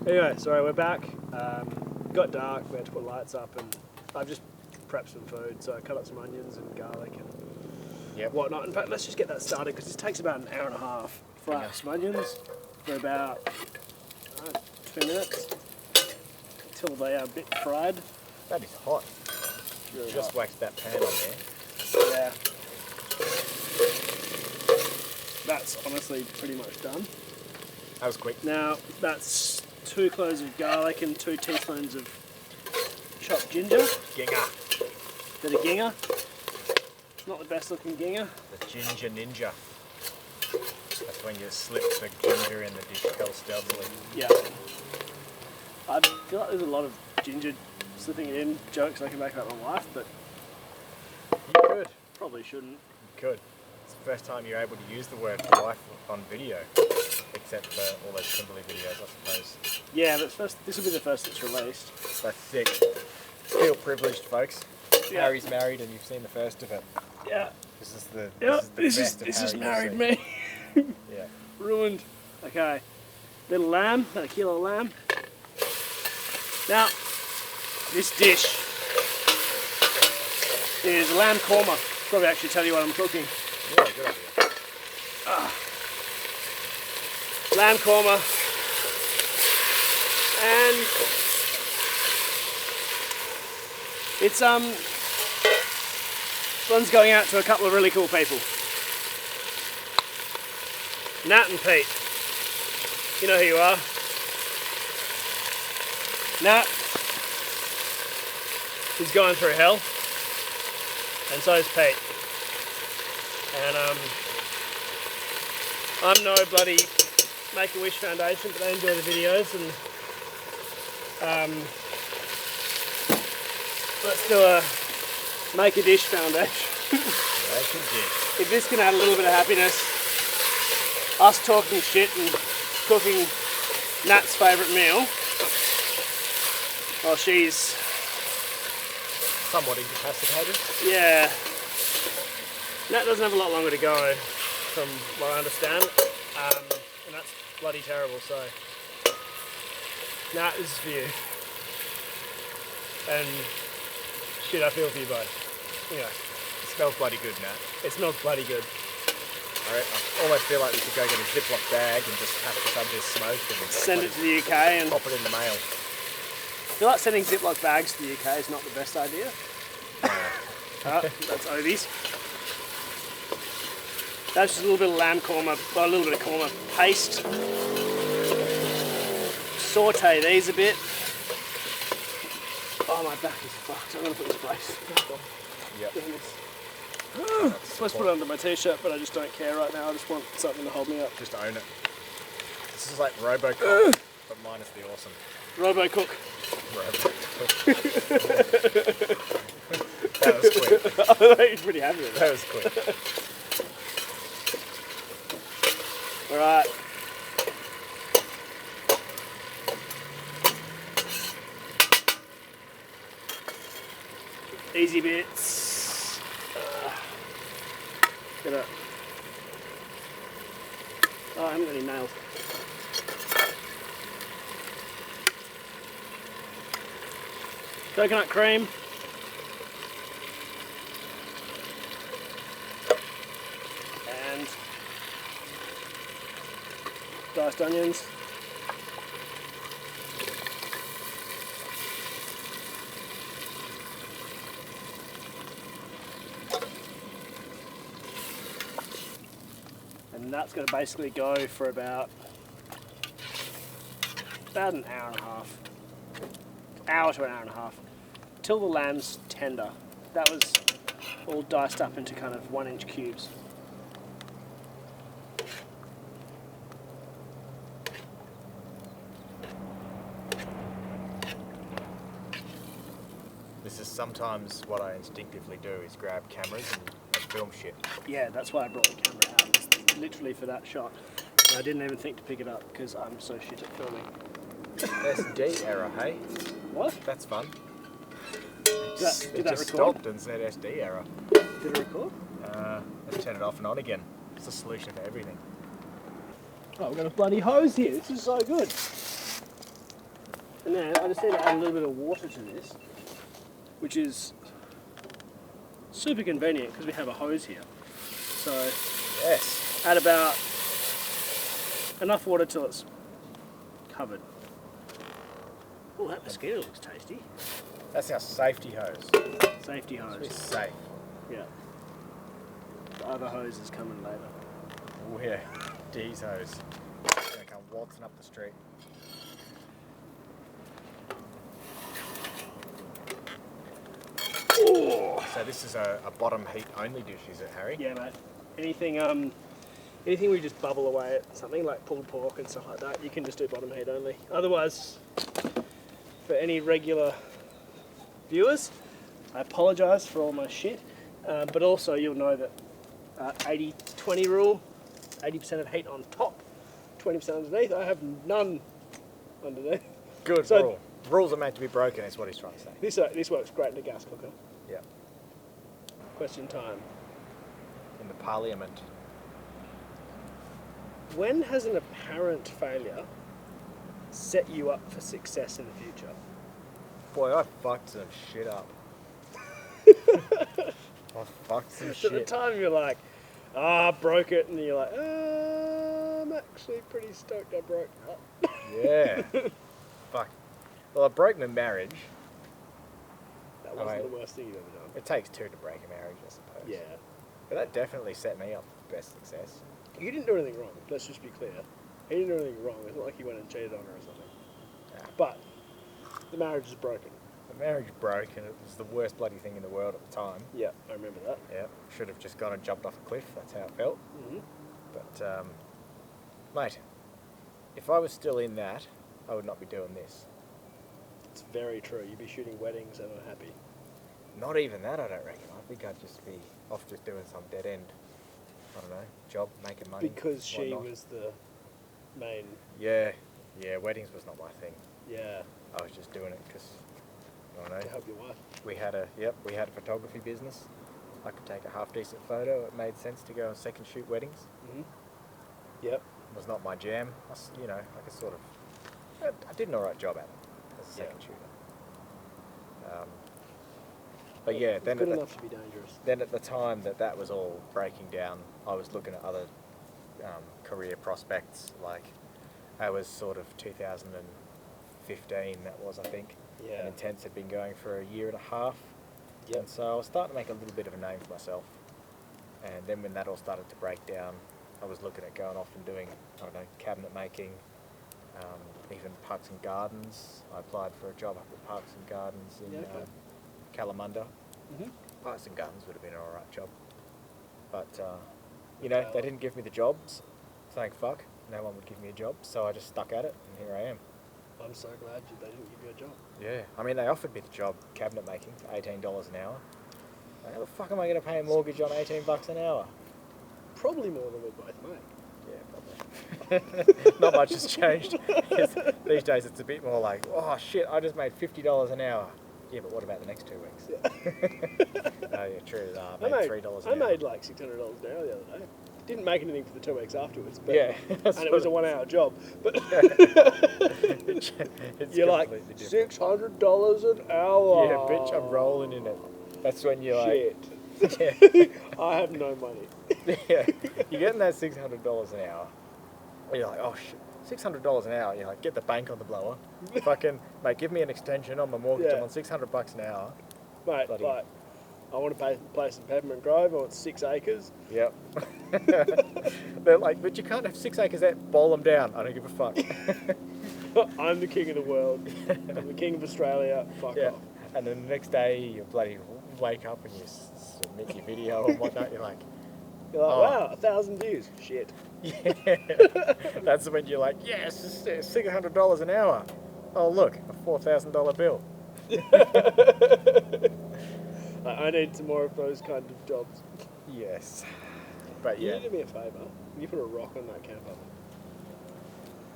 Anyway, sorry, we're back. Got dark, we had to put lights up, and I've just prepped some food. So I cut up some onions and garlic and whatnot. In fact, let's just get that started because this takes about an hour and a half. Fry up some onions for about 2 minutes until they are a bit fried. That is hot. Really just hot. waxed that pan on there. Yeah. That's honestly pretty much done. That was quick. Now, that's 2 cloves of garlic and 2 teaspoons of chopped ginger. Ginger. Bit of ginger. Not the best looking ginger. The ginger ninja. That's when you slip the ginger in the dish hell stealthily. Yeah. I feel like there's a lot of ginger slipping it in jokes I can make about my wife, but You could. probably shouldn't. You could. It's the first time you're able to use the word wife on video. Except for all those Kimberly videos, I suppose. Yeah, but this will be the first that's released. That's sick. Feel privileged, folks. Yeah. Harry's married and you've seen the first of it. Yeah. This is the This best has of married Harry me. Yeah. Ruined. Okay. Little lamb, about 1 kilo of lamb. Now, this dish is lamb korma. Probably actually tell you what I'm cooking. Yeah, good idea. Lamb korma. And it's one's going out to a couple of really cool people. Nat and Pete. You know who you are. Nat is going through hell, and so is Pete. And I'm no bloody Make-A-Wish Foundation, but they enjoy the videos, and let's do a Make-A-Dish Foundation. If this can add a little bit of happiness, us talking shit and cooking Nat's favourite meal, while she's Somewhat incapacitated. yeah. Nat doesn't have a lot longer to go, from what I understand, and that's bloody terrible. So, Nat, this is for you, and shit, I feel for you both. Anyway, It smells bloody good, Nat. it smells bloody good. I almost feel like we should go get a Ziploc bag and just have some of this smoke and Send it to the UK, and pop it in the mail. I feel like sending Ziploc bags to the UK is not the best idea. That's Obie's. That's just a little bit of lamb korma, a little bit of korma paste. Saute these a bit. Oh, my back is fucked. I'm going to put this brace. Yep. Supposed to put it under my t-shirt, but I just don't care right now. I just want something to hold me up. Just own it. This is like Robocock, but minus the awesome. Robo-cook. Robocock. That was quick. I thought you were pretty happy with that. That was quick. Alright. Easy bits. Get it. Oh, I haven't got any nails. Coconut cream. And diced onions. And that's going to basically go for about an hour and a half. Hour to an hour and a half. Till the lamb's tender. That was all diced up into kind of 1-inch cubes. This is sometimes what I instinctively do is grab cameras and film shit. Yeah, that's why I brought the camera out. It's literally for that shot. And I didn't even think to pick it up because I'm so shit at filming. SD error, hey? What? That's fun. Did that It just record? stopped and said SD error. Did it record? Let's turn it off and on again. It's the solution for everything. Oh, we've got a bloody hose here. This is so good. And then I just need to add a little bit of water to this, which is super convenient because we have a hose here. So Yes. add about enough water till it's covered. Oh, that mosquito looks tasty. That's our safety hose. Safety hose. It's safe. Yeah. The other hose is coming later. Oh yeah, D's hose. It's gonna come waltzing up the street. Oh. So this is a bottom heat only dish, is it, Harry? Yeah, mate. Anything we just bubble away at something like pulled pork and stuff like that, you can just do bottom heat only. Otherwise, for any regular viewers, I apologise for all my shit, but also you'll know that 80-20 rule, 80% of heat on top, 20% underneath. I have none underneath. Good So- rule. Rules are meant to be broken, is what he's trying to say. This works great in a gas cooker. Yeah. Question time. In the parliament. When has an apparent failure set you up for success in the future? Boy, I fucked some shit up. I fucked some So at the shit. time you're like, I broke it, and you're like, I'm actually pretty stoked I broke that. Yeah. Fuck. Well, I broke my marriage. That wasn't Alright. the worst thing you've ever done. It takes two to break a marriage, I suppose. Yeah. But that definitely set me up for best success. You didn't do anything wrong, let's just be clear. He didn't do anything wrong, it's not like he went and cheated on her or something. Yeah. But the marriage is broken. The marriage broke and it was the worst bloody thing in the world at the time. Yeah, I remember that. Yeah. Should have just gone and jumped off a cliff, that's how it felt. Mm-hmm. But, mate, if I was still in that, I would not be doing this. It's very true. You'd be shooting weddings and unhappy. Not even that, I don't reckon. I think I'd just be off just doing some dead end, I don't know, job, making money. Because she whatnot. was the main. Yeah, weddings was not my thing. Yeah, I was just doing it because, I don't to know, help your wife. we had a photography business. I could take a half decent photo. It made sense to go and second shoot weddings. Mm-hmm. Yep. It was not my jam. I could sort of, I did an alright job at it as a second shooter. But yeah, then good enough to be dangerous. Then at the time that was all breaking down, I was looking at other career prospects. Like, that was sort of 2015. That was, I think. Yeah. And Intense had been going for a year and a half. Yep. And so I was starting to make a little bit of a name for myself. And then when that all started to break down, I was looking at going off and doing, I don't know, cabinet making, even Parks and Gardens. I applied for a job up at Parks and Gardens in Kalamunda. Mm-hmm. Parks and Gardens would have been an alright job. But, they didn't give me the jobs. Thank fuck. No one would give me a job. So I just stuck at it, and here I am. I'm so glad they didn't give you a job. Yeah. I mean, they offered me the job, cabinet making, for $18 an hour. How the fuck am I going to pay a mortgage on $18 an hour? Probably more than we both make. Yeah, probably. Not much has changed. These days it's a bit more like, oh shit, I just made $50 an hour. Yeah, but what about the next 2 weeks? Yeah. Oh yeah, true. I made $3 an hour. I made like $600 an hour the other day. Didn't make anything for the 2 weeks afterwards. But, Yeah. and it was a 1 hour job. But It's you're like, completely different. $600 an hour. Yeah, bitch, I'm rolling in it. That's when you're like, Shit. yeah. I have no money. Yeah, you're getting that $600 an hour. And you're like, oh shit, $600 an hour. You're like, get the bank on the blower. Fucking, mate, give me an extension on my mortgage. Yeah. I'm on $600 an hour. Mate, Bloody- like, I want to place in Peppermint Grove. I want 6 acres. Yep. They're like, but you can't have 6 acres there. Ball them down. I don't give a fuck. I'm the king of the world. I'm the king of Australia. Fuck Yeah. off. And then the next day, you bloody wake up and you submit your video and whatnot. You're like, You're like, Oh. wow, 1,000 views. Shit. yeah. That's when you're like, yes, it's $600 an hour. Oh, look, a $4,000 bill. I need some more of those kind of jobs. Yes. But Can yeah, you do me a favour? Can you put a rock on that camp oven?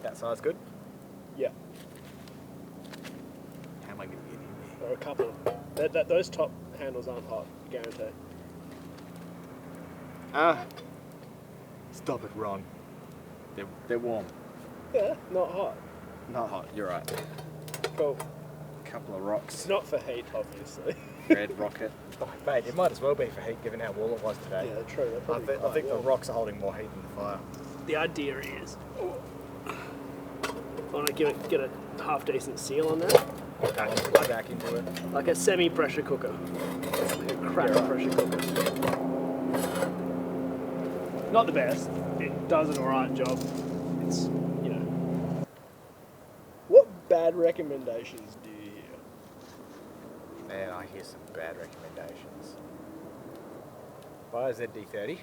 that sounds good. Yeah. How am I going to get in there? Or a couple. Those top handles aren't hot, guarantee. Stop it, Ron. They're warm. Yeah, not hot. Not hot, you're right. Cool. A couple of rocks. It's not for heat, obviously. Red rocket. Oh, mate, it might as well be for heat given how warm it was today. Yeah, true. I think the rocks are holding more heat than the fire. The idea is, I want to get a half decent seal on there. Back into it. Like a semi-pressure cooker. Like a crap pressure cooker. Not the best. It does an alright job. It's, you know. What bad recommendations do you hear? Man, I hear some bad recommendations. Buy a ZD30.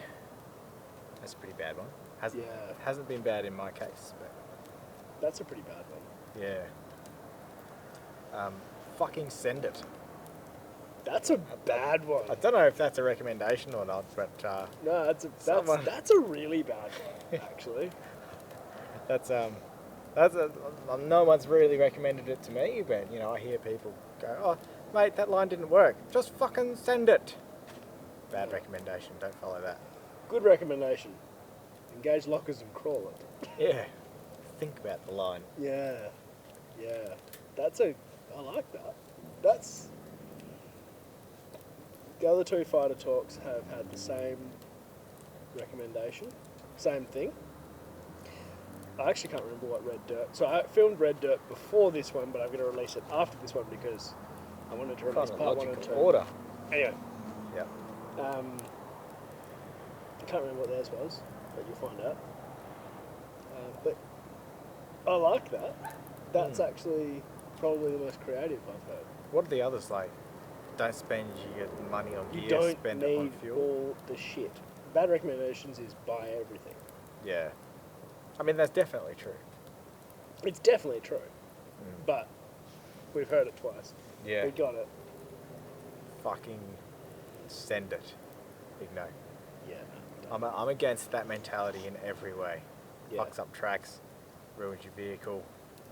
That's a pretty bad one. Hasn't been bad in my case, but that's a pretty bad one. yeah. Fucking send it. That's a bad one. I don't know if that's a recommendation or not, but no, that's a really bad one, actually. No one's really recommended it to me, but you know, I hear people go, "Oh, mate, that line didn't work. Just fucking send it." Bad recommendation. Don't follow that. Good recommendation. Engage lockers and crawl it. Yeah. Think about the line. Yeah. I like that. The other two fighter talks have had the same recommendation, same thing. I actually can't remember what Red Dirt. So I filmed Red Dirt before this one, but I'm going to release it after this one because I wanted to release part 1 and 2. Order. Anyway. Yeah. I can't remember what theirs was, but you'll find out. But I like that. That's actually probably the most creative I've heard. What are the others like? Don't spend your money on gear, You don't spend it on need fuel. all the shit. Bad recommendations is buy everything. Yeah. I mean, that's definitely true. It's definitely true. But we've heard it twice. Yeah. We got it. Fucking send it. Big no. Yeah. I'm against that mentality in every way. Yeah. Fucks up tracks, ruins your vehicle.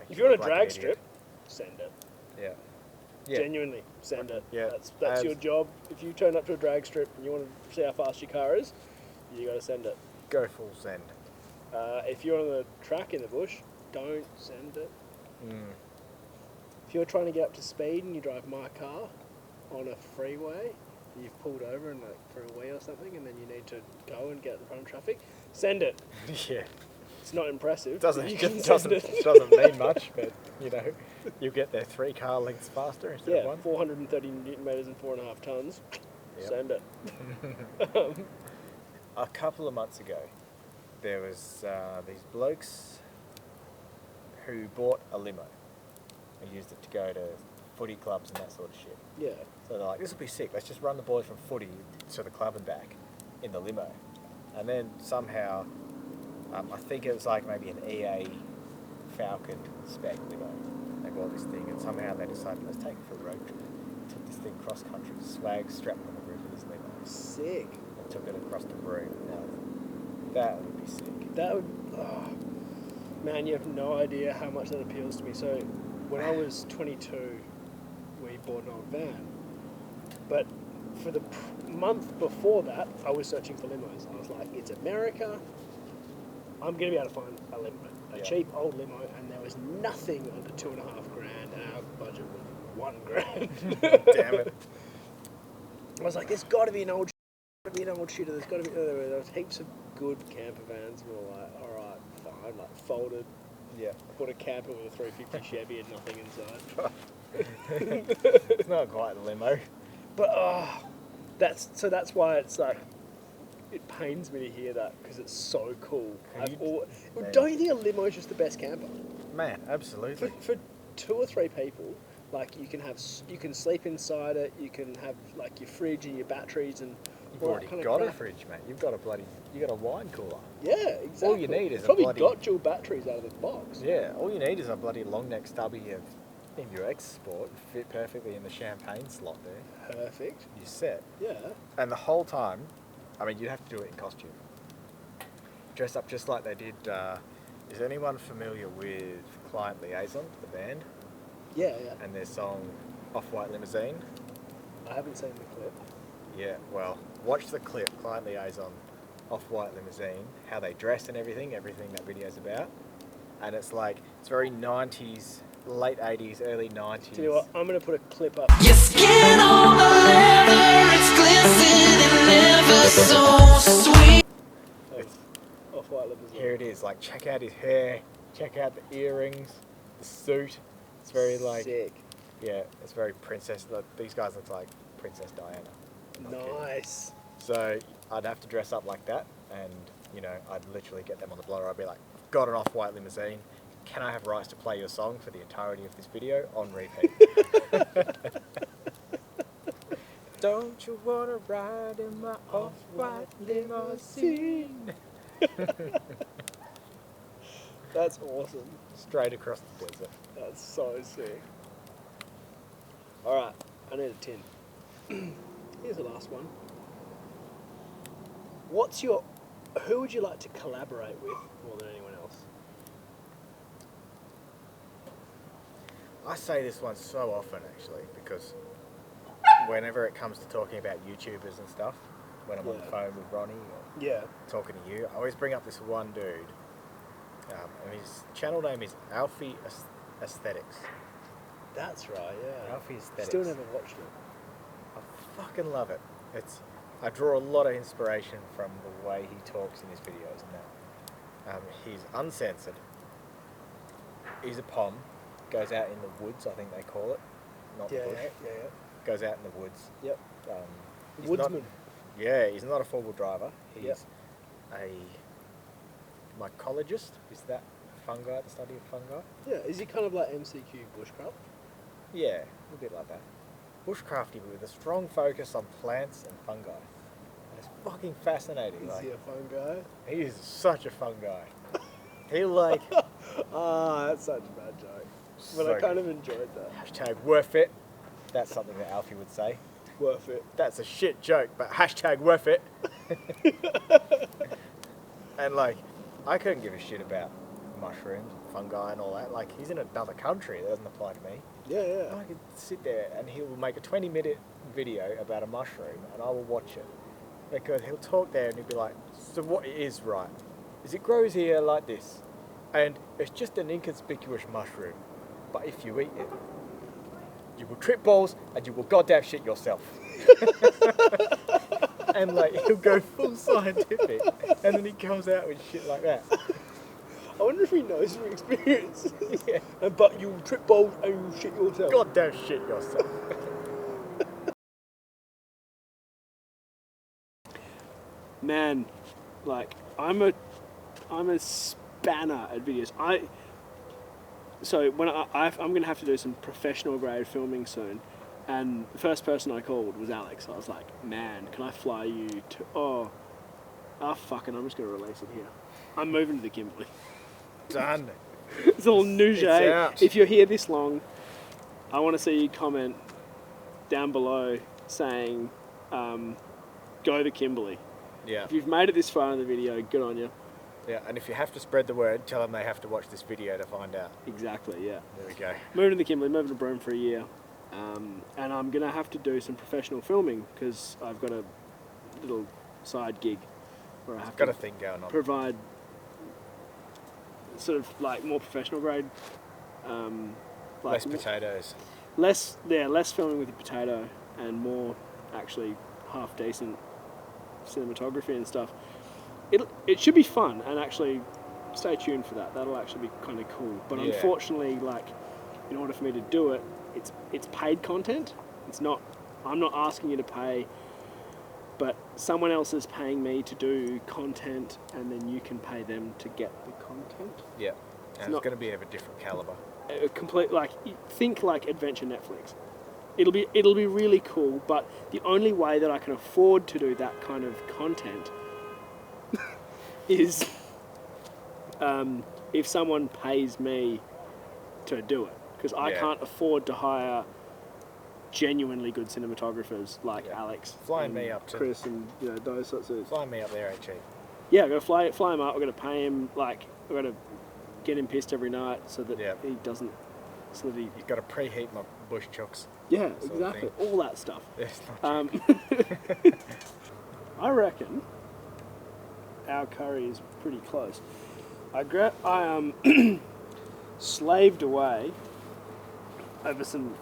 If you're on a drag strip, send it. Yeah. Genuinely, send it. Yeah. That's your job. If you turn up to a drag strip and you want to see how fast your car is, you got to send it. Go full send. If you're on the track in the bush, don't send it. If you're trying to get up to speed and you drive my car on a freeway, you've pulled over and for a wee or something, and then you need to go and get in front of traffic, send it. Yeah. It's not impressive. Doesn't It mean much, but you know, you get there 3 car lengths faster instead of 1. 430 newton meters and 4.5 tons. Yep. Send it. A couple of months ago, there was these blokes who bought a limo and used it to go to footy clubs and that sort of shit. Yeah. So they're like, this will be sick. Let's just run the boys from footy to the club and back in the limo. And then somehow, I think it was like maybe an EA Falcon spec limo. They bought this thing and somehow they decided, let's take it for a road trip. Took this thing cross country, swag strapped on the roof of this limo. Sick. And took it across the broom. Now, that would be sick. That would... Oh, man, you have no idea how much that appeals to me. So, when I was 22, we bought an old van. But for the month before that, I was searching for limos. I was like, it's America. I'm going to be able to find a limo. A cheap old limo, and there was nothing under $2.5 grand, and our budget was $1 grand. Damn it. I was like, there's got to be an old shooter. There's got to be... There was heaps of good camper vans, and we were like, alright, fine. Like, folded. Yeah. Bought a camper with a 350 Chevy and nothing inside. It's not quite a limo. But, that's why it's like... It pains me to hear that because it's so cool. Don't you think a limo is just the best camper? Man, absolutely. For 2 or 3 people, like you can sleep inside it. You can have like your fridge and your batteries and. You've already got a fridge, mate. You got a wine cooler. Yeah, exactly. All you need is probably got dual batteries out of the box. Yeah, all you need is a bloody long neck stubby of MUX Sport, fit perfectly in the champagne slot there. Perfect. You're set. Yeah. And the whole time. I mean, you'd have to do it in costume. Dress up just like they did. Is anyone familiar with Client Liaison, the band? Yeah. And their song Off-White Limousine? I haven't seen the clip. Yeah, well, watch the clip, Client Liaison, Off-White Limousine, how they dress and everything that video's about. And it's like, it's very 90s late 80s, early 90s. Tell you what, I'm going to put a clip up. Your skin on the leather, it's glistening, never so sweet. Off-white lip as well. Here it is, like, check out his hair, check out the earrings, the suit. It's very like, Sick. yeah, it's very princess. Like, these guys look like Princess Diana. Nice. So I'd have to dress up like that, and you know, I'd literally get them on the blower. I'd be like, got an off-white limousine. Can I have rights to play your song for the entirety of this video on repeat? Don't you wanna ride in my off-white limousine? That's awesome. Straight across the desert. That's so sick. Alright, I need a 10. Here's the last one. Who would you like to collaborate with more than anyone else? I say this one so often actually, because whenever it comes to talking about YouTubers and stuff, when I'm on the phone with Ronnie or Yeah. talking to you, I always bring up this one dude, and his channel name is Alfie Aesthetics. That's right, yeah. Alfie Aesthetics. Still never watched it. I fucking love it. I draw a lot of inspiration from the way he talks in his videos and that. He's uncensored. He's a pom. Goes out in the woods, I think they call it. Not the bush. Yeah. Goes out in the woods. Yep. He's Woodsman. He's not a four-wheel driver. He's a mycologist. Is that fungi, the study of fungi? Yeah, is he kind of like MCQ bushcraft? Yeah, a bit like that. Bushcrafty, but with a strong focus on plants and fungi. And it's fucking fascinating. Is he a fun guy? He is such a fun guy. He like... That's such a bad joke. But So I kind of enjoyed that. Hashtag worth it. That's something that Alfie would say. Worth it. That's a shit joke, but hashtag worth it. And like, I couldn't give a shit about mushrooms, fungi and all that. Like, he's in another country, that doesn't apply to me. Yeah. I could sit there and he will make a 20-minute video about a mushroom and I will watch it. Because he'll talk there and he'll be like, so what it is, right, is it grows here like this. And it's just an inconspicuous mushroom. But if you eat it, you will trip balls and you will goddamn shit yourself. And like, he'll go full scientific. And then he comes out with shit like that. I wonder if he knows from experience. Yeah. But you trip balls and you shit yourself. Goddamn shit yourself. Man, like, I'm a spanner at videos. So when I'm going to have to do some professional grade filming soon, and the first person I called was Alex. I was like, man, can I fly you to... fucking, I'm just going to release it here. I'm moving to the Kimberley. Done. It's all news. out. If you're here this long, I want to see you comment down below saying, go to Kimberley. Yeah. If you've made it this far in the video, good on you. Yeah, and if you have to spread the word, tell them they have to watch this video to find out. Exactly, yeah. There we go. Moving to the Kimberley, moving to Broome for a year. And I'm going to have to do some professional filming because I've got a little side gig where I have Got to a thing going on. provide sort of like more professional grade. Less potatoes. Less filming with the potato and more actually half decent cinematography and stuff. It should be fun, and actually stay tuned for that. That'll actually be kind of cool. But Yeah. unfortunately, like, in order for me to do it, it's paid content. It's not. I'm not asking you to pay, but someone else is paying me to do content, and then you can pay them to get the content. Yeah. And it's not- going to be of a different caliber. A complete, like, think like adventure Netflix. It'll be really cool, but the only way that I can afford to do that kind of content is if someone pays me to do it, because I Yeah. can't afford to hire genuinely good cinematographers like Yeah. Alex, Flying and me up to- Chris, and those sorts of. Flying me up there ain't cheap. Yeah, I've got to fly him up. I've got to pay him. Like, I've got to get him pissed every night so that Yeah. he doesn't. So that he. You've got to preheat my bush chooks. Yeah, sort of exactly. thing. All that stuff. It's not cheap. I reckon our curry is pretty close. I slaved away over some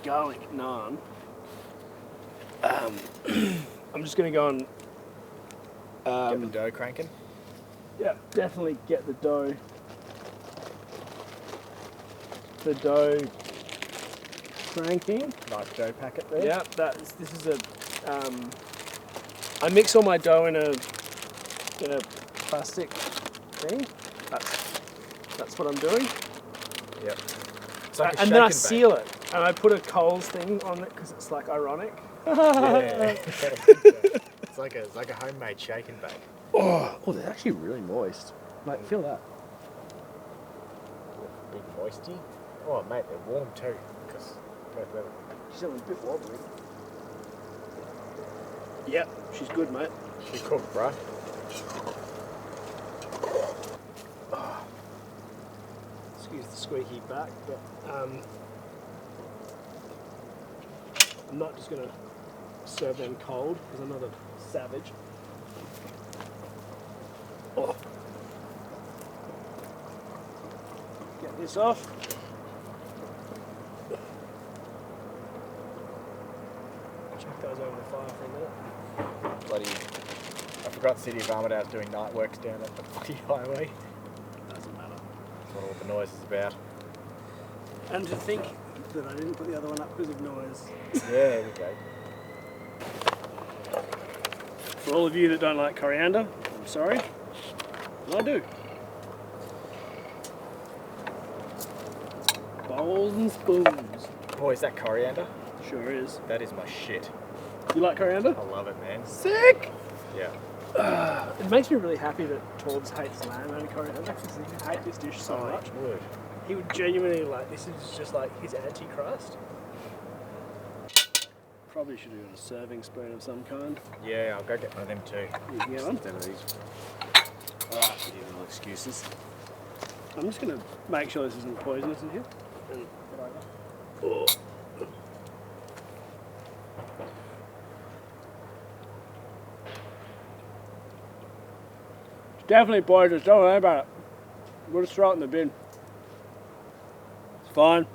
garlic naan. I'm just going to go and Get the dough cranking. yeah, definitely get the dough cranking. Nice dough packet there. Yeah, this is a I mix all my dough in a plastic thing. That's what I'm doing. Yep. It's like a And then I shake and seal it, and I put a Coles thing on it because it's like ironic. bake. Yeah. It's like a homemade shake and bake. Oh, they're actually really moist. Like, feel that. Big moisty. Oh, mate, they're warm too. Because She's a bit wobbly. Yep, she's good, mate. she cooked, bro. Excuse the squeaky back, but I'm not just going to serve them cold because I'm not a savage. Oh. Get this off. Chuck those over the fire for a minute. Bloody. I forgot City of Armidale's doing night works down at the bloody highway. Doesn't matter. That's what all the noise is about. And to think that I didn't put the other one up because of noise. Yeah, there we go. For all of you that don't like coriander, I'm sorry, but I do. Bowls and spoons. Oh, is that coriander? Sure is. That is my shit. You like coriander? I love it, man. Sick! Yeah. It makes me really happy that Torbs hates lamb and coriander because he hate this dish so much. It would. He would genuinely like, this is just like his anti-crust. Probably should have got a serving spoon of some kind. Yeah, I'll go get one of them too. You can get one. Instead of these. Ah, you little excuses. I'm just going to make sure this isn't poisonous in here. And put over. Oh. It's definitely poisonous, don't worry about it. We'll just throw it in the bin. It's fine.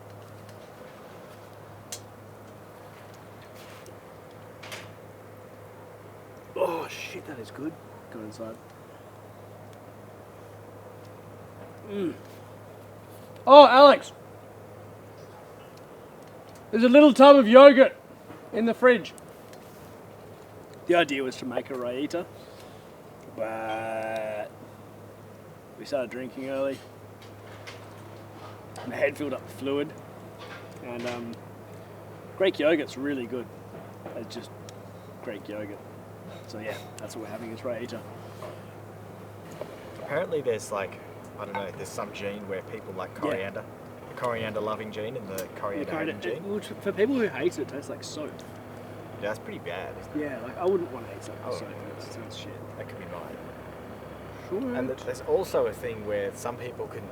Oh shit, that is good. Go inside. Oh, Alex! There's a little tub of yogurt in the fridge. The idea was to make a raita, but we started drinking early. My head filled up with fluid, and Greek yogurt's really good. It's just Greek yogurt. So yeah, that's what we're having is raita. Apparently there's like, I don't know, there's some gene where people like coriander. The coriander loving gene and the coriander hating gene. Well, for people who hate it, it tastes like soap. Yeah, that's pretty bad, isn't it? Yeah, like I wouldn't want to eat something with Oh. soap. It sounds shit. That could be mine. Sure. And there's also a thing where some people can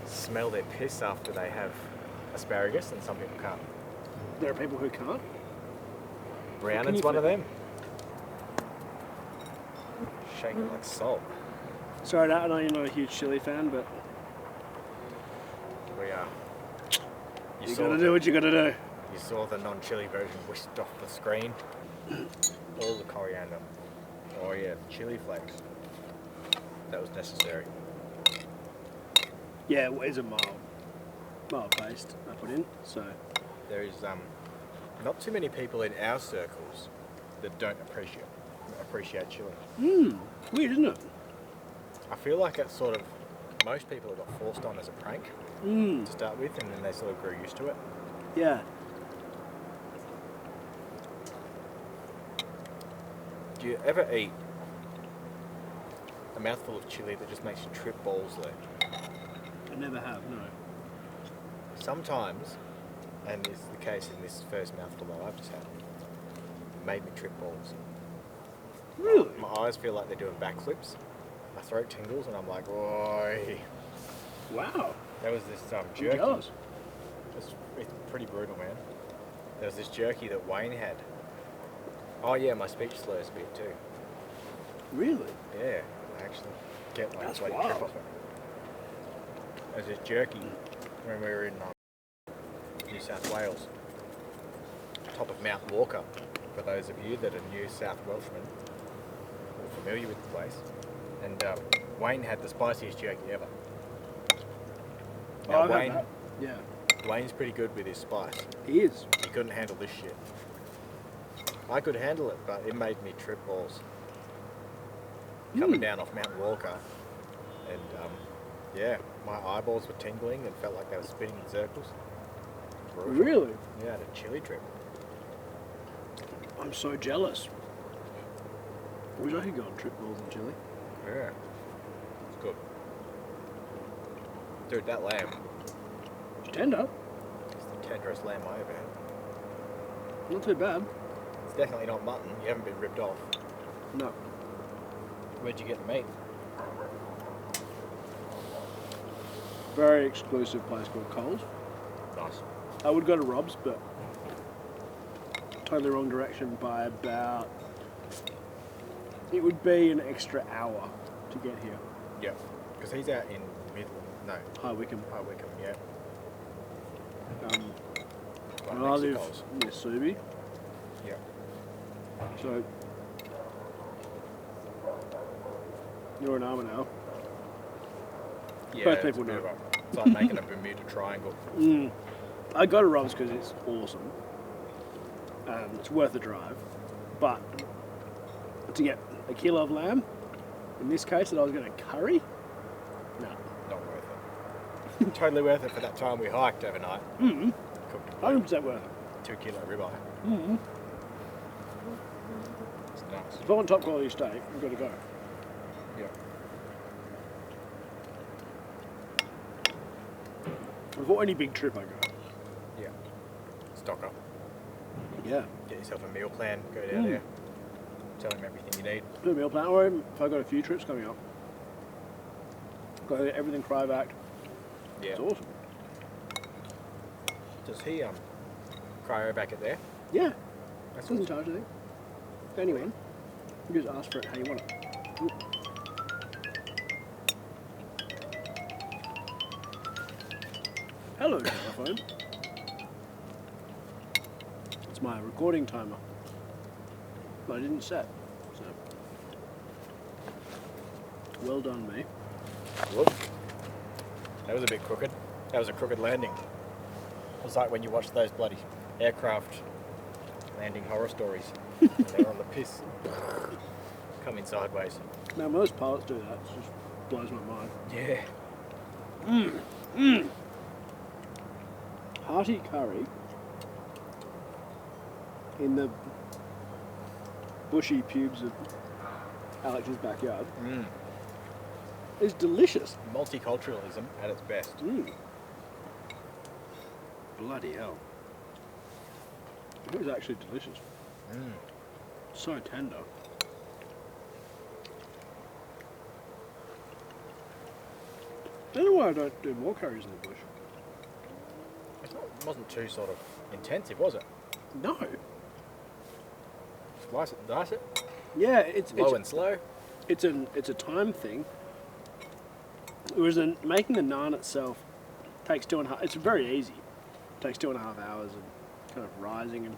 smell their piss after they have asparagus and some people can't. There are people who can't. Rhiannon's one of them. Shaking like salt. Sorry, I know you're not a huge chili fan, but We are. you gotta do what you gotta do. You saw the non-chili version whisked off the screen. All the coriander. Oh yeah, chili flakes. That was necessary. Yeah, it is a mild paste I put in, so There is not too many people in our circles that don't appreciate chili. weird, isn't it? I feel like it's sort of most people got forced on as a prank to start with, and then they sort of grew used to it. Yeah. Do you ever eat a mouthful of chili that just makes you trip balls though? I never have, no. Sometimes, and this is the case in this first mouthful that I've just had, it made me trip balls. Really? My eyes feel like they're doing backflips. My throat tingles, and I'm like, oi. Wow. There was this I'm jerky. jealous. It's pretty brutal, man. There was this jerky that Wayne had. Oh yeah, my speech slurs a bit too. Really? Yeah, I actually get like That's bloody wild. trip off it. There's this jerky when we were in New New South Wales, top of Mount Walker. For those of you that are New South Welshmen, or familiar with the place, and Wayne had the spiciest jerky ever. Now I've had Wayne, that. Yeah, Wayne's pretty good with his spice. he is. He couldn't handle this shit. I could handle it, but it made me trip balls. Coming down off Mount Walker, and yeah, my eyeballs were tingling and felt like they were spinning in circles. Brutal. Really? Yeah, I had a chili trip. I'm so jealous. I wish I could go on trip balls in Chile. Yeah, it's good. Dude, that lamb It's tender. is the tenderest lamb I ever had. Not too bad. It's definitely not mutton. You haven't been ripped off. No. Where'd you get the meat? Very exclusive place called Coles. Nice. I would go to Rob's, but totally wrong direction by about... It would be an extra hour to get here. Yeah, because he's out in High Wycombe. High Wycombe, yeah. And I Right next to live Coles. near Subi, Yeah. so you're an armour now. Yeah, Both it's people a bit know. of a- It's like making a Bermuda Triangle. I go to Rob's because it's awesome. It's worth the drive, but to get a kilo of lamb, in this case that I was going to curry, no. Not worth it. Totally worth it for that time we hiked overnight. Cooked 100% worth it. 2 kilo ribeye. It's nuts. If I want top quality steak, we've got to go. Yeah. Before any big trip I go. Yeah. Stock up. Yeah. Get yourself a meal plan. Go down there. Tell him everything you need. Do a meal plan, or even if I've got a few trips coming up. Got everything cryovac. Yeah. It's awesome. Does he cryovac it there? Yeah. That's Doesn't awesome. charge anything. If anyone, you just ask for it how you want it. Hello, telephone. It's my recording timer. But I didn't set. So. Well done, me. Whoop. That was a bit crooked. That was a crooked landing. It was like when you watch those bloody aircraft landing horror stories. And they're on the piss. Coming sideways. Now, most pilots do that. It just blows my mind. Yeah. Hearty curry in the bushy pubes of Alex's backyard is delicious. Multiculturalism at its best. Bloody hell. It was actually delicious. So tender. I don't know why I don't do more curries in the bush. It wasn't too sort of intensive, was it? No. Slice it and dice it. Yeah, it's Low and slow. it's a time thing. Whereas making the naan itself takes 2.5. It's very easy. It takes 2.5 hours and kind of rising and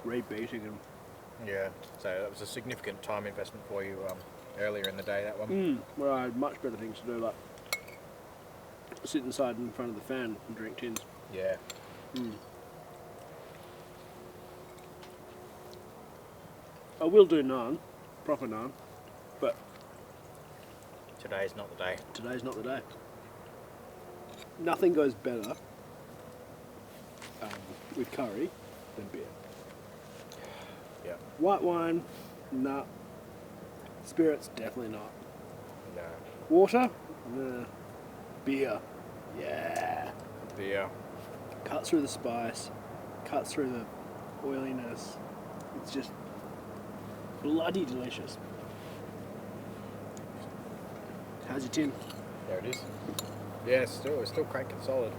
rebeating and Yeah. So that was a significant time investment for you earlier in the day, that one. where I had much better things to do, like sit inside in front of the fan and drink tins. Yeah. I will do naan, proper naan, but Today's not the day. today's not the day. Nothing goes better with curry than beer. Yeah. White wine, nah. Spirits, definitely not. No. Water, nah. Beer, yeah. The Cuts through the spice, cuts through the oiliness. It's just bloody delicious. How's your tin? there it is. Yeah, it's still cranking solid.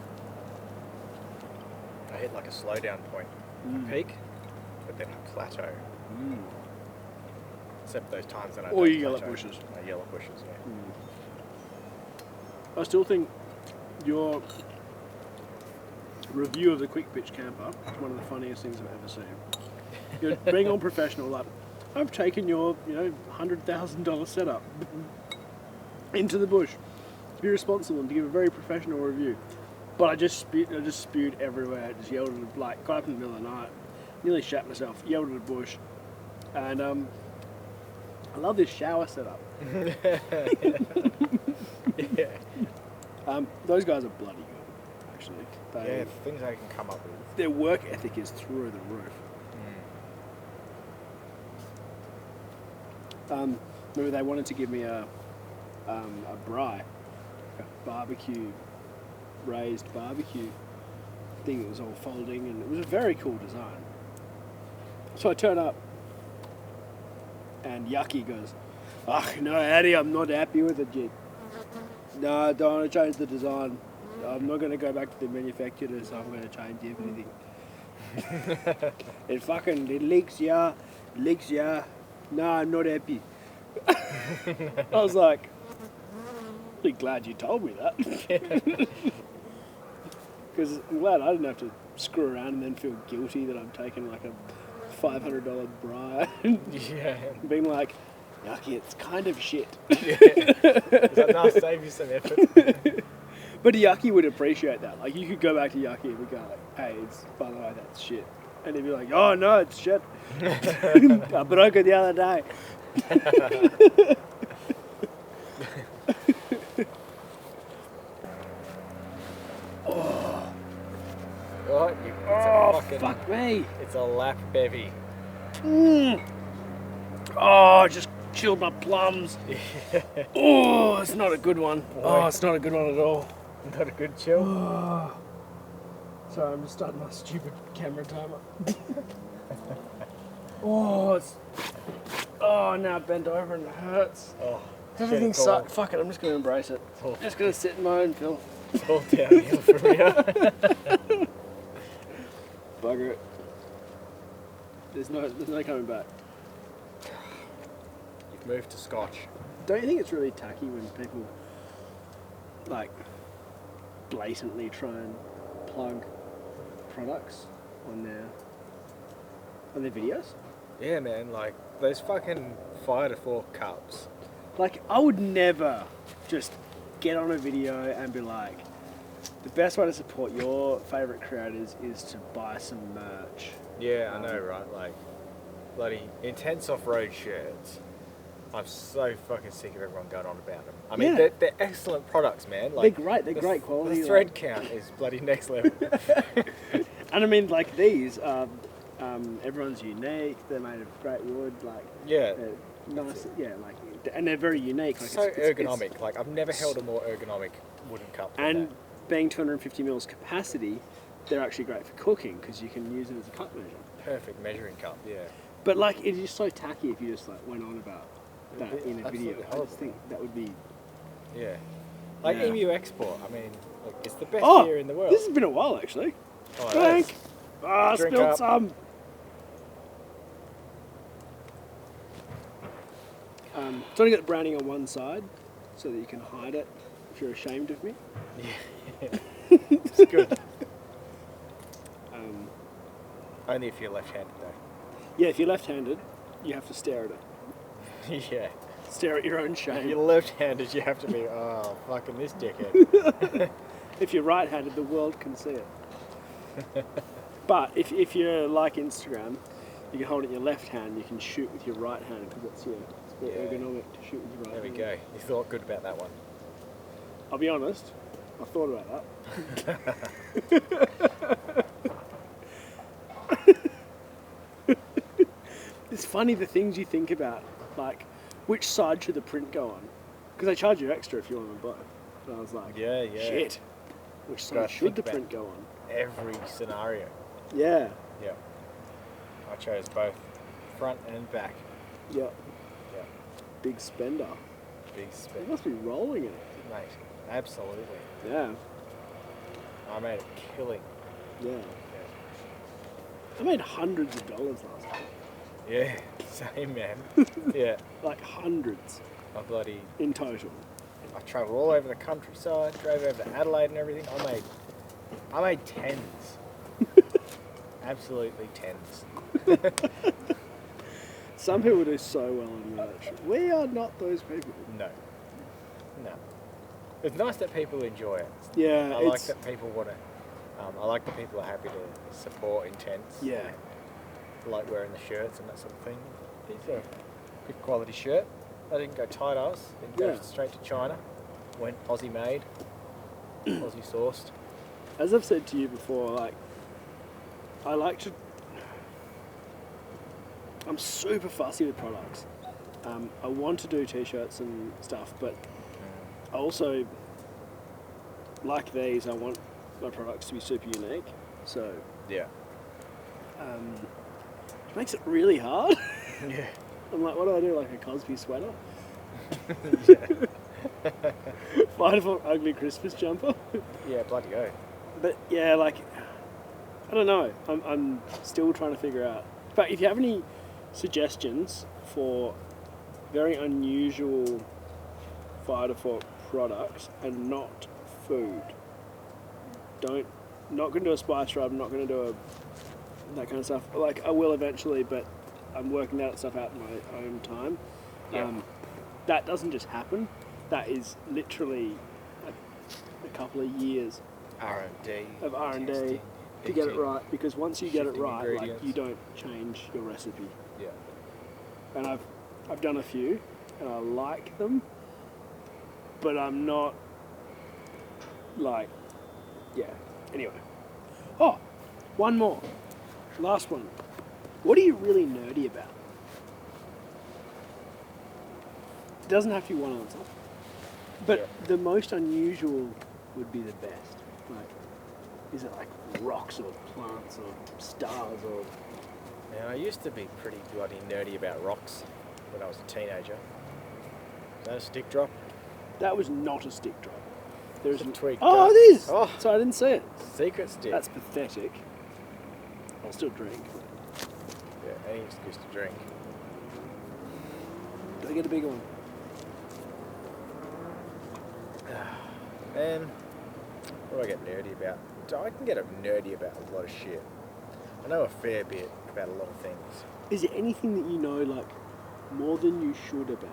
I hit like a slowdown point, a peak, but then a plateau. Except those times that I Or don't you yellow plateau. bushes. Yellow bushes, yeah. I still think your review of the Quick Pitch Camper. It's one of the funniest things I've ever seen. You're being all professional, like, I've taken your, $100,000 setup into the bush to be responsible and to give a very professional review. But I just spewed everywhere. I just yelled at the, like, got up in the middle of the night, nearly shat myself, yelled at the bush. And I love this shower setup. Yeah. Those guys are bloody good, actually. Yeah, things I can come up with. Their work ethic is through the roof. Remember they wanted to give me a braai, a barbecue, raised barbecue thing that was all folding, and it was a very cool design. So I turn up, and Yucky goes, no, Addy, I'm not happy with it, Jig. No, I don't want to change the design. I'm not going to go back to the manufacturer, so I'm going to change everything. It leaks, yeah. No, I'm not happy. I was like, really glad you told me that. Because I'm glad I didn't have to screw around and then feel guilty that I'm taking like a $500 braai. Yeah. Being like, Yucky, it's kind of shit. Is that nice to save you some effort? But Yucky would appreciate that. Like, you could go back to Yucky and we go like, hey, by the way, that's shit. And he'd be like, oh no, it's shit. I broke it the other day. Fuck me. It's a lap bevy. Oh, I just chilled my plums. Oh, it's not a good one. Oh, it's not a good one at all. Not a good chill. Oh. Sorry, I'm just starting my stupid camera timer. Now it bent over and it hurts. Oh, everything sucks. Fuck it, I'm just going to embrace it. I'm just going to sit in my own filth. It's all downhill from here. Bugger it. There's no coming back. You've moved to Scotch. Don't you think it's really tacky when people like blatantly try and plug products on their videos? Yeah, man, like those fucking fire to fork cups. Like, I would never just get on a video and be like, the best way to support your favourite creators is to buy some merch. Yeah, I know, right? Like, bloody intense off-road shirts. I'm so fucking sick of everyone going on about them. I mean, they're excellent products, man. Like, they're great. They're great quality. The thread count is bloody next level. And I mean, like these, everyone's unique. They're made of great wood. Like, yeah, nice. Yeah, like, and they're very unique. Like, so ergonomic. Like, I've never held a more ergonomic wooden cup than and that. Being 250 mils capacity, they're actually great for cooking because you can use it as a cup measure. Perfect measuring cup. Yeah. But like, it's just so tacky if you just like went on about that in a video. I just think that would be. Yeah. Like EMU Export. I mean, look, it's the best beer in the world. This has been a while actually. Oh, Drink. I Drink spilled up. some. So I get the branding on one side so that you can hide it if you're ashamed of me. Yeah. It's good. Only if you're left-handed, though. Yeah, if you're left-handed, you have to stare at it. Yeah. Stare at your own If shame. you're left-handed, you have to be, oh, fucking this dickhead. If you're right-handed, the world can see it. But if you're like Instagram, you can hold it in your left hand, you can shoot with your right hand because it's more ergonomic to shoot with your right There we hand. go. You thought good about that one. I'll be honest, I thought about that. It's funny the things you think about, like which side should the print go on? Because they charge you extra if you want them both. And I was like, Yeah. shit, which Gotta side should the think print go on? Every scenario. Yeah, Yeah. I chose both front and back. yeah, Yeah. big spender. Big You spec. must be rolling in it. Mate, absolutely. Yeah, I made a killing. yeah. I made hundreds of dollars last week. Yeah, same man. Yeah. Like hundreds I bloody, in total. I travelled all over the countryside, drove over to Adelaide and everything. I made I made tens. Absolutely tens. Some people do so well on merch. We are not those people. No. It's nice that people enjoy it. Yeah, I like that people want to. I like that people are happy to support Intense. Yeah. Like wearing the shirts and that sort of thing. These are good quality shirt. I didn't go tight ass. Didn't go straight to China. Went Aussie made, Aussie sourced. As I've said to you before, like, I like to. I'm super fussy with products. I want to do t-shirts and stuff, but I also, like these, I want my products to be super unique. So Yeah. It makes it really hard. Yeah. I'm like, what do I do? Like a Cosby sweater? Find for ugly Christmas jumper? Yeah, bloody go. But yeah, like, I don't know. I'm still trying to figure out. But if you have any suggestions for very unusual Fighter for products and not food, not going to do a spice rub, not going to do that kind of stuff. Like, I will eventually, but I'm working that stuff out in my own time. Yeah. That doesn't just happen. That is literally a couple of years R&D. of R&D testing, to get it pitching, right, because once you get it shifting right, like, ingredients. you don't change your recipe. Yeah. And I've done a few and I like them, but I'm not like, yeah. Anyway. Oh, one more. Last one. What are you really nerdy about? It doesn't have to be one answer. But the most unusual would be the best. Like, is it like rocks or plants or stars or... Now, I used to be pretty bloody nerdy about rocks when I was a teenager. Is that a stick drop? That was not a stick drop. There's It's a twig Oh, drop. it is! Oh. Sorry, I didn't see it. Secret stick. That's pathetic. I'll still drink. Yeah, any excuse to drink. Gotta get a bigger one. Man, what do I get nerdy about? I can get nerdy about a lot of shit. I know a fair bit about a lot of things. Is there anything that you know, like, more than you should about?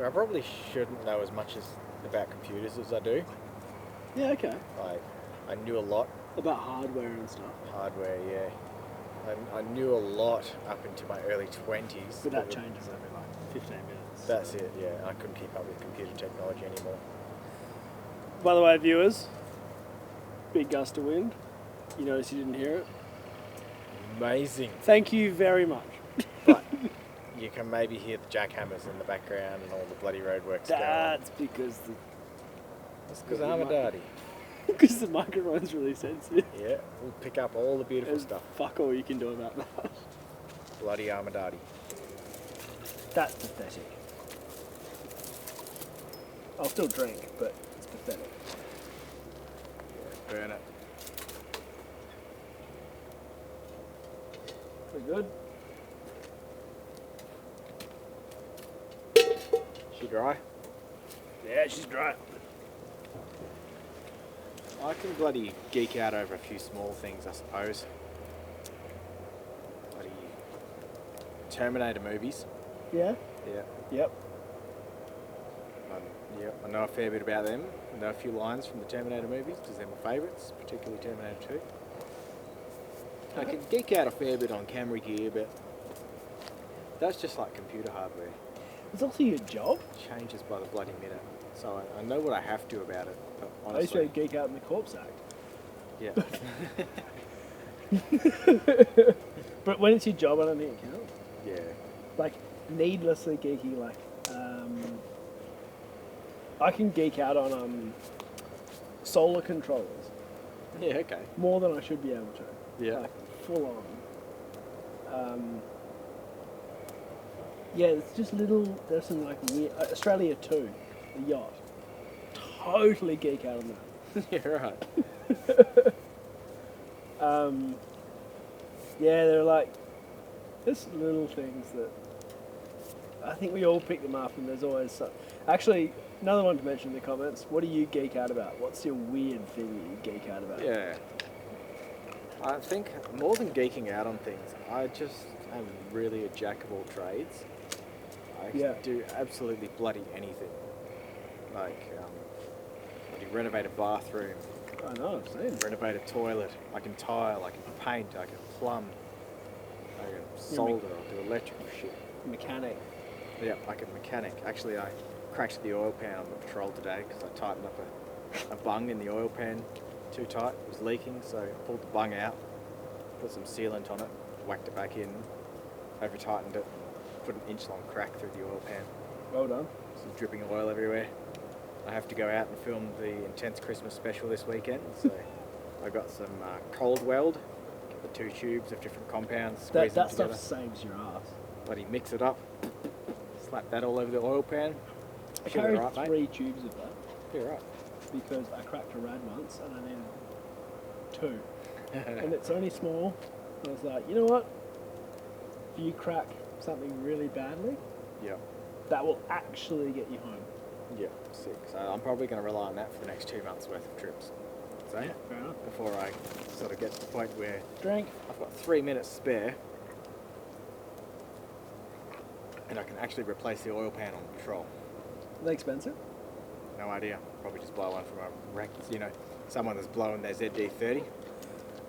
I probably shouldn't know as much about computers as I do. Yeah, okay. Like, I knew a lot. About hardware and stuff. Hardware, yeah. I knew a lot up into my early 20s. But that changes every, like, 15 minutes. That's it, yeah. I couldn't keep up with computer technology anymore. By the way, viewers, big gust of wind. You notice you didn't hear it? Amazing. Thank you very much. But you can maybe hear the jackhammers in the background and all the bloody roadworks going. That's because That's because I'm a daddy. because the microphone's really sensitive. Yeah, we'll pick up all the beautiful There's stuff. fuck all you can do about that. Bloody Armadati. That's pathetic. I'll still drink, but it's pathetic. Yeah, burn it. Pretty good. She dry? Yeah, she's dry. I can bloody geek out over a few small things, I suppose. Bloody Terminator movies. Yeah? Yeah. Yep. I know a fair bit about them. I know a few lines from the Terminator movies because they're my favourites, particularly Terminator 2. I can geek out a fair bit on camera gear, but that's just like computer hardware. It's also your job. Changes by the bloody minute. So I know what I have to about it, but I used to honestly... geek out in the Corpse Act. Yeah. But when it's your job, I don't think it counts. Yeah. Like, needlessly geeky, like, I can geek out on solar controllers Yeah, okay. more than I should be able to. Yeah. Like, full on. Yeah, it's just there's some like weird, Australia 2, the yacht. Totally geek out on that. Yeah, right. Yeah, they're like, just little things that I think we all pick them up, and there's always some. Actually, another one to mention in the comments. What do you geek out about? What's your weird thing that you geek out about? Yeah. I think more than geeking out on things, I just am really a jack of all trades. I do absolutely bloody anything. Like, I can renovate a bathroom. I know, I've seen. Renovate a toilet. I can tile. I can paint. I can plumb. I can solder. I'll do electrical shit. Mechanic. Yeah, I can mechanic. Actually, I cracked the oil pan on the patrol today because I tightened up a bung in the oil pan too tight. It was leaking, so I pulled the bung out, put some sealant on it, whacked it back in, over tightened it, put an inch-long crack through the oil pan. Well done. Some dripping oil everywhere. I have to go out and film the Intense Christmas special this weekend, so I got some cold weld, get the 2 tubes of different compounds, squeeze them That together. stuff saves your ass. Bloody mix it up, slap that all over the oil pan. I Should be carried right, mate. 3 tubes of that You're right. because I cracked a rad once and I needed 2. And it's only small. I was like, you know what? If you crack something really badly, Yeah. that will actually get you home. Yeah, sick. So I'm probably going to rely on that for the next 2 months worth of trips. So, Yeah, fair enough. before I sort of get to the point where Drink. I've got 3 minutes spare and I can actually replace the oil pan on the patrol. Are they expensive? No idea. Probably just blow one from a wreck. You know, someone that's blowing their ZD30.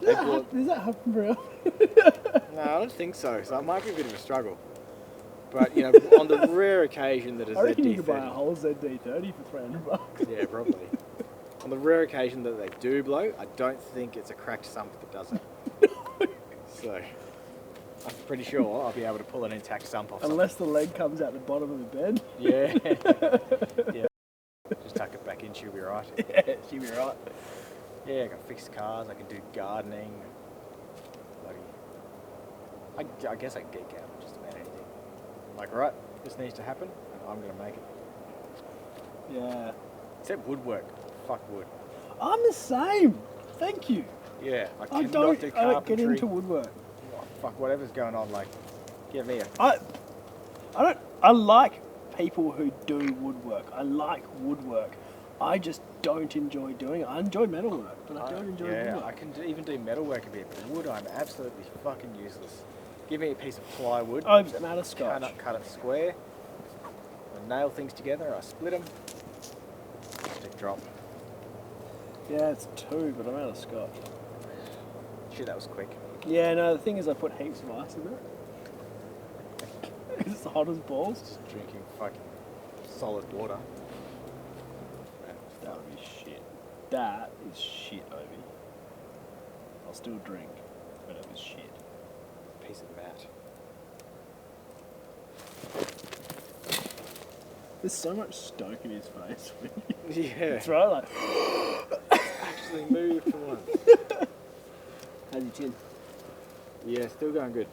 They bought... Does that happen very often? No, I don't think so. So it might be a bit of a struggle. But, you know, on the rare occasion that a I reckon ZD30... you could buy a whole ZD30 for $300. Yeah, probably. On the rare occasion that they do blow, I don't think it's a cracked sump that does it. So, I'm pretty sure I'll be able to pull an intact sump off Unless the leg comes out the bottom of the bed. Yeah. Yeah. Just tuck it back in, she'll be right. Yeah, she'll be right. Yeah, I can fix cars, I can do gardening. I guess I can geek out on just about anything. Like, right, this needs to happen, and I'm going to make it. Yeah. Except woodwork. Fuck wood. I'm the same. Thank you. Yeah, I I cannot don't, do I carpentry. don't get into woodwork. Oh, fuck, whatever's going on, like, give me a... I like people who do woodwork. I like woodwork. I just don't enjoy doing it. I enjoy metalwork, but I don't enjoy Yeah, woodwork. I can even do metalwork a bit, but wood I'm absolutely fucking useless. Give me a piece of plywood. I'm out of scotch. Cut it square. I nail things together, I split them. Stick drop. Yeah, it's 2, but I'm out of scotch. Shit, that was quick. Yeah, no, the thing is I put heaps of ice in it. It's hot as balls. Just drinking fucking solid water. That would be shit. That is shit, Obie. I'll still drink, but it was shit. Piece of mat. There's so much stoke in his face. Yeah. That's right, like... Actually moved for once. How's your chin? Yeah, still going good.